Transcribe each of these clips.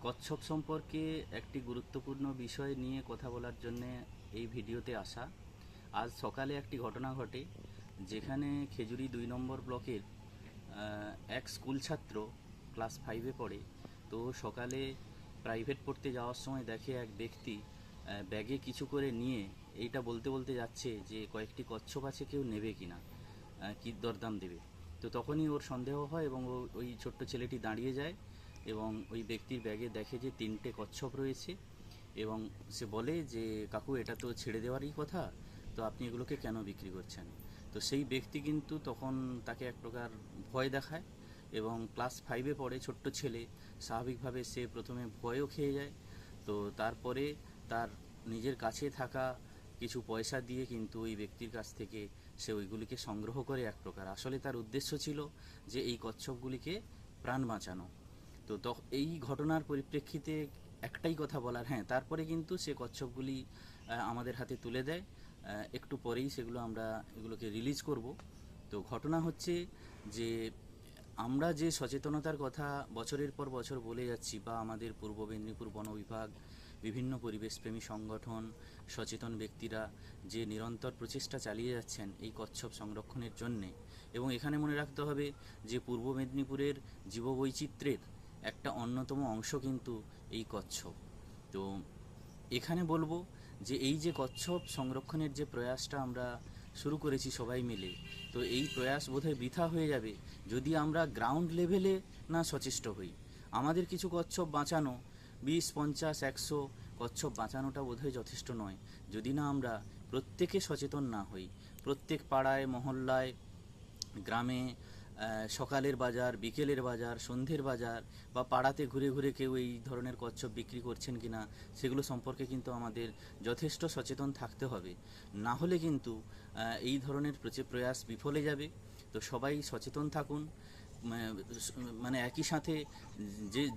কচ্ছপ সম্পর্কে একটি গুরুত্বপূর্ণ বিষয় নিয়ে কথা বলার জন্যে এই ভিডিওতে আসা। আজ সকালে একটি ঘটনা ঘটে, যেখানে খেজুরি 2 নম্বর ব্লকের এক স্কুল ছাত্র ক্লাস 5-এ পড়ে। তো সকালে প্রাইভেট পড়তে যাওয়ার সময় দেখে এক ব্যক্তি ব্যাগে কিছু করে নিয়ে এইটা বলতে বলতে যাচ্ছে যে কয়েকটি কচ্ছপ আছে, কেউ নেবে কিনা, কি দরদাম দেবে। তো তখনই ওর সন্দেহ হয় এবং ওই ছোট্ট ছেলেটি দাঁড়িয়ে যায় এবং ওই ব্যক্তির ব্যাগে দেখে যে 3টে কচ্ছপ রয়েছে এবং সে বলে যে কাকু, এটা তো ছেড়ে দেওয়ারই কথা, তো আপনি এগুলোকে কেন বিক্রি করছেন। তো সেই ব্যক্তি কিন্তু তখন তাকে এক প্রকার ভয় দেখায় এবং ক্লাস 5-এ পড়ে ছোট্ট ছেলে, স্বাভাবিকভাবে সে প্রথমে ভয়ও খেয়ে যায়। তো তারপরে তার নিজের কাছে থাকা কিছু পয়সা দিয়ে কিন্তু ওই ব্যক্তির কাছ থেকে সে ওইগুলিকে সংগ্রহ করে। এক প্রকার আসলে তার উদ্দেশ্য ছিল যে এই কচ্ছপগুলিকে প্রাণ বাঁচানো। তো এই ঘটনার পরিপ্রেক্ষিতে একটাই কথা বলার, হ্যাঁ, তারপরে কিন্তু সে কচ্ছপগুলি আমাদের হাতে তুলে দেয়। একটু পরেই সেগুলো আমরা এগুলোকে রিলিজ করব। তো ঘটনা হচ্ছে যে আমরা যে সচেতনতার কথা বছরের পর বছর বলে যাচ্ছি, বা আমাদের পূর্ব মেদিনীপুর বন বিভাগ, বিভিন্ন পরিবেশপ্রেমী সংগঠন, সচেতন ব্যক্তিরা যে নিরন্তর প্রচেষ্টা চালিয়ে যাচ্ছেন এই কচ্ছপ সংরক্ষণের জন্যে। এবং এখানে মনে রাখতে হবে যে পূর্ব মেদিনীপুরের জীববৈচিত্র্যের একটা অন্যতম অংশ কিন্তু এই কচ্ছপ। তো এখানে বলবো যে এই যে কচ্ছপ সংরক্ষণের যে প্রয়াসটা আমরা শুরু করেছি সবাই মিলে, তো এই প্রয়াস বোধহয় বৃথা হয়ে যাবে যদি আমরা গ্রাউন্ড লেভেলে না সচেষ্ট হই। আমাদের কিছু কচ্ছপ বাঁচানো, 20, 50, 100 কচ্ছপ বাঁচানোটা বোধহয় যথেষ্ট নয় যদি না আমরা প্রত্যেকে সচেতন না হই। প্রত্যেক পাড়ায়, মহল্লায়, গ্রামে সকালের বাজার, বিকেলের বাজার, সন্ধ্যের বাজার, বা পাড়াতে ঘুরে ঘুরে কেউ এই ধরনের কচ্ছপ বিক্রি করছেন কিনা সেগুলো সম্পর্কে কিন্তু আমাদের যথেষ্ট সচেতন থাকতে হবে। না হলে কিন্তু এই ধরনের প্রয়াস বিফলে যাবে। তো সবাই সচেতন থাকুন। মানে একই সাথে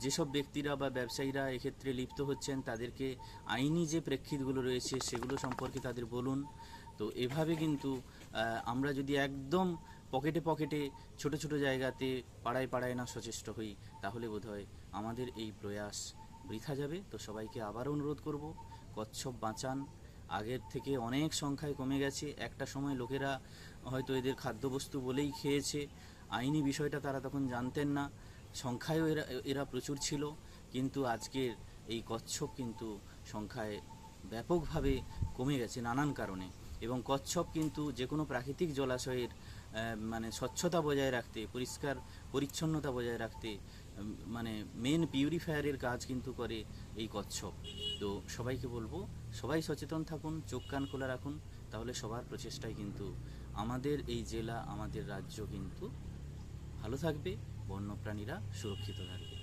যেসব ব্যক্তিরা বা ব্যবসায়ীরা এক্ষেত্রে লিপ্ত হচ্ছেন তাদেরকে আইনি যে প্রেক্ষিতগুলো রয়েছে সেগুলো সম্পর্কে তাদের বলুন। তো এভাবে কিন্তু আমরা যদি একদম পকেটে পকেটে, ছোট ছোট জায়গাতে, পাড়ায় পাড়ায় না সচেষ্ট হই, তাহলে বোধহয় আমাদের এই প্রয়াস বৃথা যাবে। তো সবাইকে আবার অনুরোধ করব, কচ্ছপ বাঁচান। আগের থেকে অনেক সংখ্যায় কমে গেছে। একটা সময় লোকেরা হয়তো এদের খাদ্যবস্তু বলেই খেয়েছে, আইনি বিষয়টা তারা তখন জানতেন না, সংখ্যায়ও এরা প্রচুর ছিল। কিন্তু আজকের এই কচ্ছপ কিন্তু সংখ্যায় ব্যাপকভাবে কমে গেছে নানান কারণে। এবং কচ্ছপ কিন্তু যে কোনো প্রাকৃতিক জলাশয়ের মানে স্বচ্ছতা বজায় রাখতে, পরিষ্কার পরিচ্ছন্নতা বজায় রাখতে, মানে মেন পিউরিফায়ারের কাজ কিন্তু করে এই কচ্ছপ। তো সবাইকে বলবো, সবাই সচেতন থাকুন, চোখ কান খোলা রাখুন, তাহলে সবার প্রচেষ্টায় কিন্তু আমাদের এই জেলা, আমাদের রাজ্য কিন্তু ভালো থাকবে, বন্যপ্রাণীরা সুরক্ষিত থাকবে।